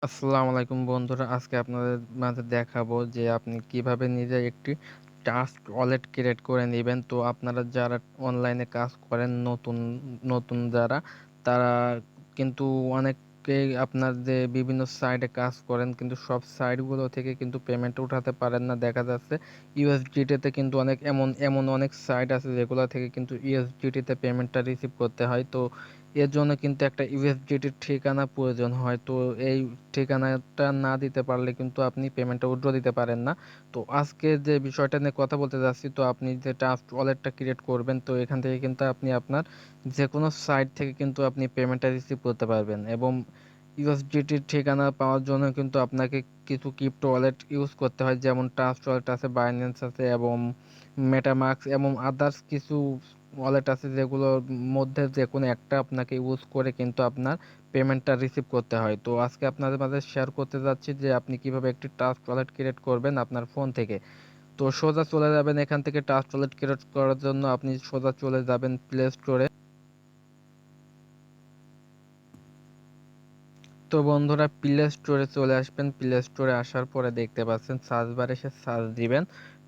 আসসালামু আলাইকুম বন্ধুরা, আজকে আপনাদের মাঝে দেখাবো যে আপনি কিভাবে নিজে একটি ট্রাস্ট ওয়ালেট ক্রিয়েট করে নেবেন। তো আপনারা যারা অনলাইনে কাজ করেন, নতুন নতুন যারা, তারা কিন্তু অনেকেই আপনার যে বিভিন্ন সাইটে কাজ করেন, কিন্তু সব সাইটগুলো থেকে কিন্তু পেমেন্ট উঠাতে পারেন না। দেখা যাচ্ছে ইউএসডিটিতে কিন্তু অনেক এমন এমন অনেক সাইট আছে যেগুলো থেকে কিন্তু ইউএসডিটিতে পেমেন্টটা রিসিভ করতে হয়। তো এর জন্য কিন্তু একটা ইউএসডিটির ঠিকানা প্রয়োজন হয়। তো এই ঠিকানাটা না দিতে পারলে কিন্তু আপনি পেমেন্টটা উইথড্র দিতে পারেন না। তো আজকে যে বিষয়টা নিয়ে কথা বলতে যাচ্ছি, তো আপনি যে ট্রাস্ট ওয়ালেটটা ক্রিয়েট করবেন, তো এখান থেকে কিন্তু আপনি আপনার যে কোনো সাইট থেকে কিন্তু আপনি পেমেন্টটা রিসিভ করতে পারবেন। এবং ইউএসডিটির ঠিকানা পাওয়ার জন্য কিন্তু আপনাকে কিছু ক্রিপ্টো ওয়ালেট ইউজ করতে হয়, যেমন ট্রাস্ট ওয়ালেট আছে, বাইন্যান্স আছে এবং মেটামাস্ক এবং আদার্স কিছু ওয়ালেট আছে, যেগুলোর মধ্যে যে কোনো একটা আপনাকে ইউজ করে কিন্তু আপনার পেমেন্টটা রিসিভ করতে হয়। তো আজকে আপনাদের মাঝে শেয়ার করতে যাচ্ছি যে আপনি কিভাবে একটি ট্রাস্ট ওয়ালেট ক্রিয়েট করবেন আপনার ফোন থেকে। তো সোজা চলে যাবেন, এখান থেকে ট্রাস্ট ওয়ালেট ক্রিয়েট করার জন্য আপনি সোজা চলে যাবেন প্লে স্টোরে। তো বন্ধুরা, প্লে স্টোরে চলে আসবেন। প্লে স্টোরে আসার পরে দেখতে পাচ্ছেন সার্চ বারে এসে সার্চ দিবেন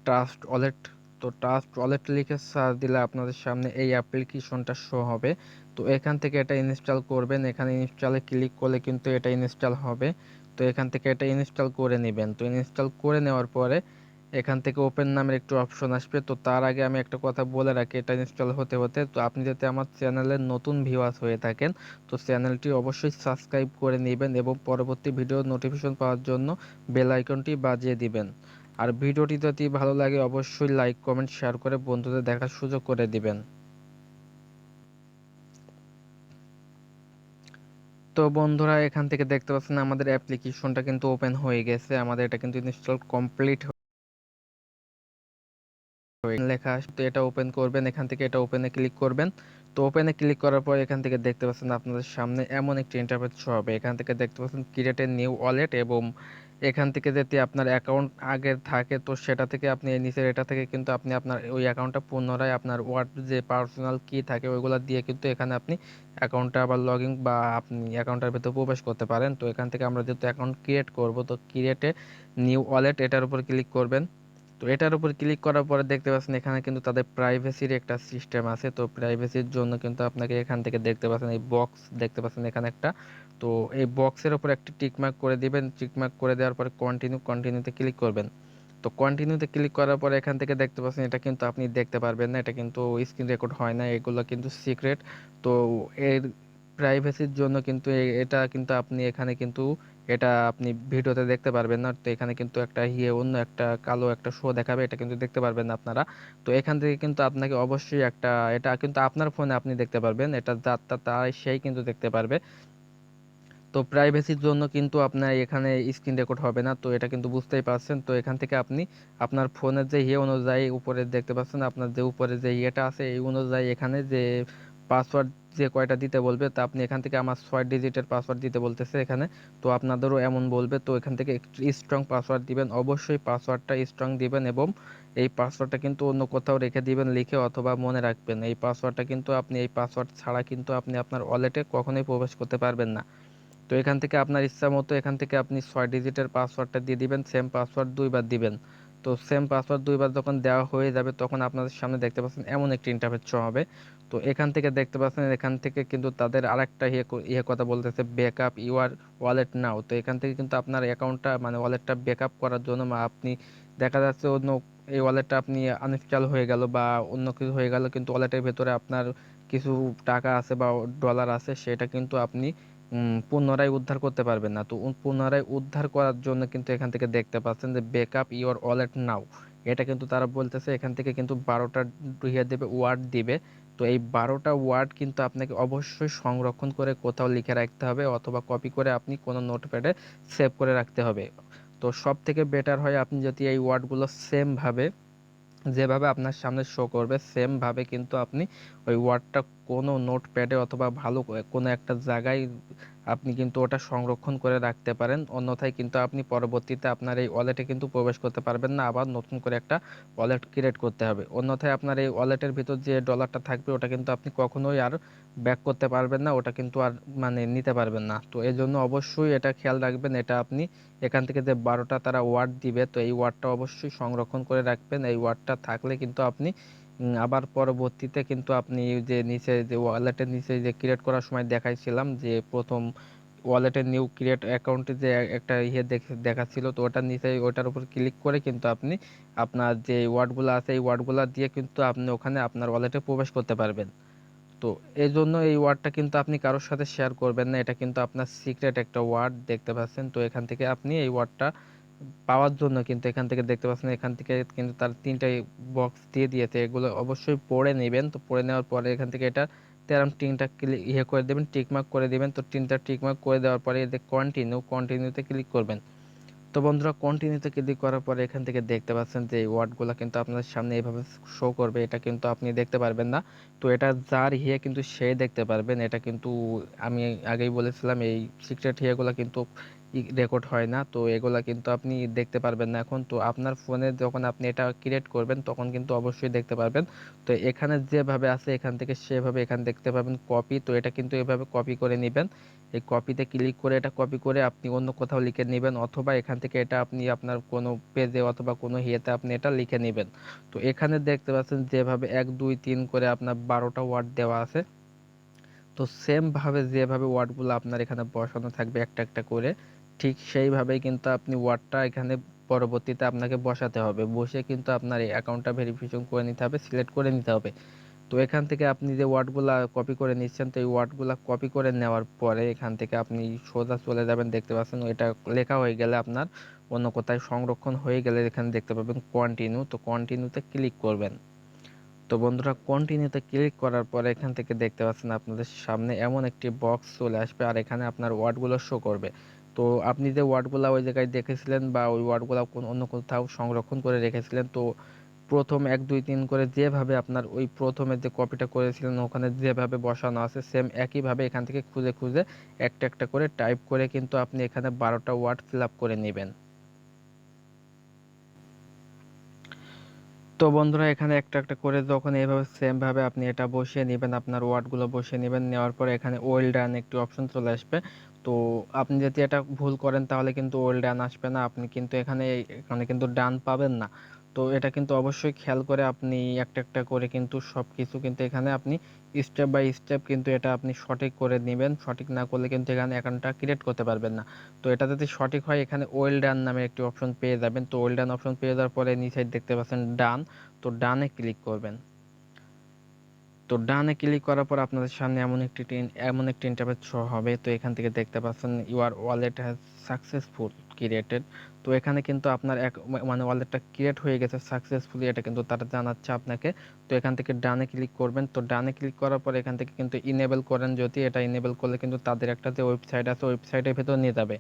ট্রাস্ট ওয়ালেট। তো ট্রাস্ট ওয়ালেট লিখে সার্চ দিলে আপনাদের সামনে এই অ্যাপ্লিকেশনটা শো হবে। তো এখান থেকে এটা ইনস্টল করবেন। এখানে ইনস্টলে ক্লিক করলে কিন্তু এটা ইনস্টল হবে। তো এখান থেকে এটা ইনস্টল করে নেবেন। তো ইনস্টল করে নেওয়ার পরে এখান থেকে ওপেন নামের একটু অপশন আসবে। তো তার আগে আমি একটা কথা বলে রাখি, এটা ইনস্টল হতে হতে তো আপনি যাতে আমার চ্যানেলের নতুন ভিউয়ার্স হয়ে থাকেন, তো চ্যানেলটি অবশ্যই সাবস্ক্রাইব করে নেবেন এবং পরবর্তী ভিডিও নোটিফিকেশন পাওয়ার জন্য বেল আইকনটি বাজিয়ে দিবেন। আর ভিডিওটি যদি ভালো লাগে অবশ্যই লাইক কমেন্ট শেয়ার করে বন্ধুদের দেখার সুযোগ করে দিবেন। তো বন্ধুরা, এখান থেকে দেখতে পাচ্ছেন আমাদের অ্যাপ্লিকেশনটা কিন্তু ওপেন হয়ে গেছে। আমাদের এটা কিন্তু ইনস্টল কমপ্লিট লেখা আসবে। তো এটা ওপেন করবেন, এখান থেকে এটা ওপেনে ক্লিক করবেন। তো ওপেনে ক্লিক করার পর এখান থেকে দেখতে পাচ্ছেন আপনাদের সামনে এমন একটি ইন্টারফেস শো হবে। এখান থেকে দেখতে পাচ্ছেন ক্রিয়েট এ নিউ ওয়ালেট, এবং এখান থেকে যদি আপনার অ্যাকাউন্ট আগে থাকে তো সেটা থেকে আপনি এই নিচের এটা থেকে কিন্তু আপনি আপনার ওই অ্যাকাউন্টটা পুনরায় আপনার ওয়ার্ড যে পার্সোনাল কি থাকে ওইগুলো দিয়ে কিন্তু এখানে আপনি অ্যাকাউন্টটা আবার লগ ইন বা আপনি অ্যাকাউন্টের ভিতরে প্রবেশ করতে পারেন। তো এখান থেকে আমরা যেহেতু অ্যাকাউন্ট ক্রিয়েট করব, তো ক্রিয়েটে নিউ ওয়ালেট এটার উপর ক্লিক করবেন। তো এটার উপর ক্লিক করার পরে দেখতে পাচ্ছেন এখানে কিন্তু তাদের প্রাইভেসির একটা সিস্টেম আছে। তো প্রাইভেসির জন্য কিন্তু আপনাকে এখান থেকে দেখতে পাচ্ছেন এই বক্স দেখতে পাচ্ছেন এখানে একটা। তো এই বক্সের উপর একটি টিকমার্ক করে দিবেন। টিকমার্ক করে দেওয়ার পরে কন্টিনিউতে ক্লিক করবেন। তো কন্টিনিউতে ক্লিক করার পরে এখান থেকে দেখতে পাচ্ছেন এটা কিন্তু আপনি দেখতে পারবেন না, এটা কিন্তু স্ক্রিন রেকর্ড হয় না, এগুলো কিন্তু সিক্রেট। তো এর প্রাইভেসির জন্য কিন্তু এটা কিন্তু আপনি এখানে কিন্তু এটা আপনি ভিডিওতে দেখতে পারবেন না। তো এখানে কিন্তু একটা অন্য একটা কালো একটা শো দেখাবে, এটা কিন্তু দেখতে পারবেন না আপনারা। তো এখান থেকে কিন্তু আপনাকে অবশ্যই একটা, এটা কিন্তু আপনার ফোনে আপনি দেখতে পারবেন, এটা যার তার সেই কিন্তু দেখতে পারবে। তো প্রাইভেসির জন্য কিন্তু আপনার এখানে স্ক্রিন রেকর্ড হবে না, তো এটা কিন্তু বুঝতেই পারছেন। তো এখান থেকে আপনি আপনার ফোনের যে অনুযায়ী উপরে দেখতে পাচ্ছেন, আপনার যে উপরে যে ইয়েটা আছে এই অনুযায়ী এখানে যে পাসওয়ার্ড যে কয়টা দিতে বলবে, তা আপনি এখান থেকে আমার 6 ডিজিটের পাসওয়ার্ড দিতে বলতেছে এখানে। তো আপনাদেরও এমন বলবে, তো এখান থেকে একটু স্ট্রং পাসওয়ার্ড দিবেন, অবশ্যই পাসওয়ার্ডটা স্ট্রং দিবেন। এবং এই পাসওয়ার্ডটা কিন্তু অন্য কোথাও রেখে দিবেন লিখে, অথবা মনে রাখবেন এই পাসওয়ার্ডটা কিন্তু আপনি এই পাসওয়ার্ড ছাড়া কিন্তু আপনি আপনার ওয়ালেটে কখনোই প্রবেশ করতে পারবেন না। তো এখান থেকে আপনার ইচ্ছা মতো এখান থেকে আপনি 6 ডিজিটের পাসওয়ার্ডটা দিয়ে দিবেন, সেম পাসওয়ার্ড 2বার দিবেন। তো সেম পাসওয়ার্ড 2বার যখন দেওয়া হয়ে যাবে তখন আপনাদের সামনে দেখতে পাচ্ছেন এমন একটি ইন্টারফেস শো হবে। তো এখান থেকে দেখতে পাচ্ছেন এখান থেকে কিন্তু তাদের আরেকটা ইয়ে কথা বলতেছে ব্যাকআপ ইউর ওয়ালেট নাও। তো এখান থেকে কিন্তু আপনার অ্যাকাউন্টটা মানে ওয়ালেটটা ব্যাকআপ করার জন্য, বা আপনি দেখা যাচ্ছে অন্য এই ওয়ালেটটা আপনি আনইনস্টল হয়ে গেল বা অন্য কিছু হয়ে গেল, কিন্তু ওয়ালেটের ভেতরে আপনার কিছু টাকা আছে বা ডলার আছে, সেটা কিন্তু আপনি পুনরায় উদ্ধার করতে পারবেন না। তো পুনরায় উদ্ধার করার জন্য কিন্তু এখান থেকে দেখতে পাচ্ছেন যে ব্যাকআপ ইওর ওয়ালেট নাও, এটা কিন্তু তারা বলতেছে এখান থেকে কিন্তু 12টা ইয়ে দেবে, ওয়ার্ড দিবে। তো এই 12টা ওয়ার্ড কিন্তু আপনাকে অবশ্যই সংরক্ষণ করে কোথাও লিখে রাখতে হবে, অথবা কপি করে আপনি কোনো নোটপ্যাডে সেভ করে রাখতে হবে। তো সব থেকে বেটার হয় আপনি যদি এই ওয়ার্ডগুলো সেম ভাবে যেভাবে আপনার সামনে শো করবে সেম ভাবে কিন্তু আপনি ওই ওয়ার্ডটা কোনো নোটপ্যাডে অথবা ভালো কোনো একটা জায়গায় আপনি কিন্তু ওটা সংরক্ষণ করে রাখতে পারেন, অন্যথায় কিন্তু আপনি পরবর্তীতে আপনার এই ওয়ালেটে কিন্তু প্রবেশ করতে পারবেন না, আবার নতুন করে একটা ওয়ালেট ক্রিয়েট করতে হবে। অন্যথায় আপনার এই ওয়ালেটের ভিতর যে ডলারটা থাকবে ওটা কিন্তু আপনি কখনোই আর ব্যাক করতে পারবেন না, ওটা কিন্তু আর মানে নিতে পারবেন না। তো এই জন্য অবশ্যই এটা খেয়াল রাখবেন, এটা আপনি এখান থেকে যে 12টা তারা ওয়ার্ড দিবে, তো এই ওয়ার্ডটা অবশ্যই সংরক্ষণ করে রাখবেন। এই ওয়ার্ডটা থাকলে কিন্তু আপনি আবার পরবর্তীতে কিন্তু আপনি যে নিচে যে ওয়ালেটের নিচে যে ক্রিয়েট করার সময় দেখাইছিলাম যে প্রথম ওয়ালেটের নিউ ক্রিয়েট অ্যাকাউন্টে যে একটা দেখাচ্ছিল, তো ওটার নিচে ওটার উপর ক্লিক করে কিন্তু আপনি আপনার যে ওয়ার্ডগুলো আছে এই ওয়ার্ডগুলো দিয়ে কিন্তু আপনি ওখানে আপনার ওয়ালেটে প্রবেশ করতে পারবেন। তো এই জন্য এই ওয়ার্ডটা কিন্তু আপনি কারোর সাথে শেয়ার করবেন না, এটা কিন্তু আপনার সিক্রেট একটা ওয়ার্ড, দেখতে পাচ্ছেন। তো এখান থেকে আপনি এই ওয়ার্ডটা পাওয়ার জন্য কিন্তু এখান থেকে দেখতে পাচ্ছেন, এখান থেকে কিন্তু তার 3টাই বক্স দিয়ে দিয়েছে, এগুলো অবশ্যই পড়ে নেবেন। তো পড়ে নেওয়ার পরে এখান থেকে এটা তেরাম টিনটা করে দেবেন, টিক মার্ক করে দিবেন। তো তিনটা টিক মার্ক করে দেওয়ার পরে এতে কন্টিনিউতে ক্লিক করবেন। তো বন্ধুরা কন্টিনিউতে ক্লিক করার পরে এখান থেকে দেখতে পাচ্ছেন যে এই ওয়ার্ডগুলো কিন্তু আপনাদের সামনে এইভাবে শো করবে, এটা কিন্তু আপনি দেখতে পারবেন না। তো এটা যার হিয়ে কিন্তু সে দেখতে পারবেন, এটা কিন্তু আমি আগেই বলেছিলাম এই সিক্রেট হিয়েগুলো কিন্তু রেকর্ড হয় না, তো এগুলা কিন্তু আপনি দেখতে পারবেন না এখন। তো আপনার ফোনে যখন আপনি এটা ক্রিয়েট করবেন তখন কিন্তু অবশ্যই দেখতে পারবেন। তো এখানে যেভাবে আছে এখান থেকে সেভাবে এখানে দেখতে পাবেন কপি, তো এটা কিন্তু এভাবে কপি করে নেবেন। এই কপিতে ক্লিক করে এটা কপি করে আপনি অন্য কোথাও লিখে নেবেন, অথবা এখান থেকে এটা আপনি আপনার কোনো পেজে অথবা কোনো ইয়েতে আপনি এটা লিখে নেবেন। তো এখানে দেখতে পাচ্ছেন যেভাবে 1 2 3 করে আপনার 12টা ওয়ার্ড দেওয়া আছে, তো সেম ভাবে যেভাবে ওয়ার্ডগুলো আপনার এখানে বসানো থাকবে একটা একটা করে, ঠিক সেইভাবেই কিন্তু আপনি ওয়ার্ডটা এখানে পরবর্তীতে আপনাকে বসাতে হবে। বসে কিন্তু আপনার এই অ্যাকাউন্টটা ভেরিফিকেশন করে নিতে হবে, সিলেক্ট করে নিতে হবে। তো এখান থেকে আপনি যে ওয়ার্ডগুলা কপি করে নিচ্ছেন, তো এই ওয়ার্ডগুলা কপি করে নেওয়ার পরে এখান থেকে আপনি সোজা চলে যাবেন, দেখতে পাচ্ছেন এটা লেখা হয়ে গেলে আপনার অন্য কোথায় সংরক্ষণ হয়ে গেলে এখানে দেখতে পাবেন কন্টিনিউ, তো কন্টিনিউতে ক্লিক করবেন। তো বন্ধুরা কন্টিনিউতে ক্লিক করার পরে এখান থেকে দেখতে পাচ্ছেন আপনাদের সামনে এমন একটি বক্স চলে আসবে, আর এখানে আপনার ওয়ার্ডগুলো শো করবে। তো আপনি যে ওয়ার্ডগুলো ওই জায়গায় দেখেছিলেন বা ওই ওয়ার্ডগুলো অন্য কোথাও সংরক্ষণ করে রেখেছিলেন, তো প্রথম 1 2 3 করে যেভাবে আপনার ওই প্রথমে যে কপিটা করেছিলেন ওখানে যেভাবে বসানো আছে সেম একইভাবে এখান থেকে খুঁজে খুঁজে একটা একটা করে টাইপ করে কিন্তু আপনি এখানে 12টা ওয়ার্ড ফিল আপ করে নেবেন। তো বন্ধুরা এখানে একটা একটা করে যখন এইভাবে সেম ভাবে আপনি এটা বসিয়ে নেবেন, আপনার ওয়ার্ডগুলো বসিয়ে নেবেন, নেওয়ার পরে এখানে ওয়েল ডান একটি অপশন চলে আসবে। তো আপনি যদি এটা ভুল করেন তাহলে কিন্তু ওয়েল ডান আসবে না, আপনি কিন্তু এখানে এখানে কিন্তু ডান পাবেন না। তো এটা কিন্তু অবশ্যই খেয়াল করে আপনি একটা একটা করে কিন্তু সব কিছু কিন্তু এখানে আপনি স্টেপ বাই স্টেপ কিন্তু এটা আপনি সঠিক করে নেবেন, সঠিক না করলে কিন্তু এখানে অ্যাকাউন্টটা ক্রিয়েট করতে পারবেন না। তো এটা যদি সঠিক হয় এখানে ওয়েল ডান নামে একটি অপশন পেয়ে যাবেন। তো ওয়েল ডান অপশন পেয়ে যাওয়ার পরে নিচে দেখতে পাচ্ছেন ডান, তো ডানে ক্লিক করবেন। তো ডানে ক্লিক করার পর আপনাদের সামনে এমন একটি ইন্টারফেস শো হবে। তো এখান থেকে দেখতে পাচ্ছেন your wallet has successful created. তো এখানে কিন্তু আপনার এক মানে ওয়ালেটটা ক্রিয়েট হয়ে গেছে সাকসেসফুলি, এটা কিন্তু তারা জানাচ্ছে আপনাকে। তো এখান থেকে ডানে ক্লিক করবেন। তো ডানে ক্লিক করার পর এখান থেকে কিন্তু ইনেবল করেন, যদি এটা ইনেবল করলে কিন্তু তাদের একটা যে ওয়েবসাইট আছে ওয়েবসাইটের ভেতর নিয়ে যাবে,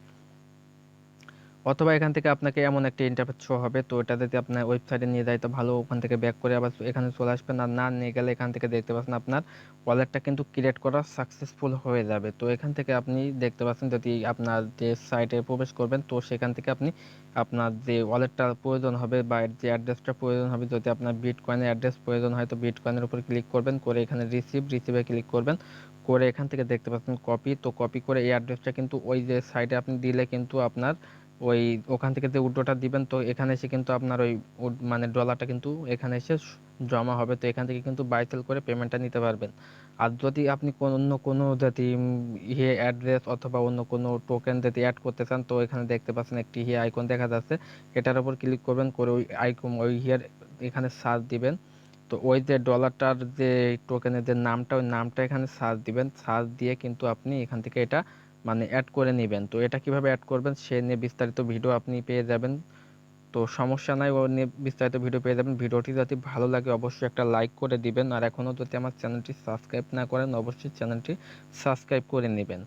অথবা এখান থেকে আপনাকে এমন একটা ইন্টারফেস শো হবে। তো এটা যদি আপনার ওয়েবসাইটে নিয়ে যায় তো ভালো, ওখান থেকে ব্যাক করে আবার এখানে চলে আসবেন। আর না নিয়ে গেলে এখান থেকে দেখতে পাচ্ছেন আপনার ওয়ালেটটা কিন্তু ক্রিয়েট করা সাকসেসফুল হয়ে যাবে। তো এখান থেকে আপনি দেখতে পাচ্ছেন যদি আপনার যে সাইটে প্রবেশ করবেন তো সেখান থেকে আপনি আপনার যে ওয়ালেটটা প্রয়োজন হবে বা যে অ্যাড্রেসটা প্রয়োজন হবে, যদি আপনার বিটকয়েনের অ্যাড্রেস প্রয়োজন হয় তো বিটকয়েনের উপর ক্লিক করবেন, করে এখানে রিসিভে ক্লিক করবেন, করে এখান থেকে দেখতে পাচ্ছেন কপি। তো কপি করে এই অ্যাড্রেসটা কিন্তু ওই যে সাইটে আপনি দিলে কিন্তু আপনার ওই ওখান থেকে যে উইথড্রটা দিবেন তো এখানে এসে কিন্তু আপনার ওই মানে ডলারটা কিন্তু এখানে এসে জমা হবে। তো এখান থেকে কিন্তু বাই সেল করে পেমেন্টটা নিতে পারবেন। আর যদি আপনি অন্য কোনো যদি ইয়ে অ্যাড্রেস অথবা অন্য কোনো টোকেন যদি অ্যাড করতে চান তো এখানে দেখতে পাচ্ছেন একটি হিয়ে আইকন দেখা যাচ্ছে, এটার উপর ক্লিক করবেন, করে ওই আইকন ওই হিয়ার এখানে সার্চ দিবেন। তো ওই যে ডলারটার যে টোকেনের যে নামটা ওই নামটা এখানে সার্চ দিবেন, সার্চ দিয়ে কিন্তু আপনি এখান থেকে এটা মানে অ্যাড করে নেবেন। তো এটা কিভাবে অ্যাড করবেন সে নিয়ে বিস্তারিত ভিডিও আপনি পেয়ে যাবেন। তো সমস্যা নাই, ও নিয়ে বিস্তারিত ভিডিও পেয়ে যাবেন। ভিডিওটি যদি ভালো লাগে অবশ্যই একটা লাইক করে দিবেন, আর এখনও যদি আমার চ্যানেলটি সাবস্ক্রাইব না করেন অবশ্যই চ্যানেলটি সাবস্ক্রাইব করে নেবেন।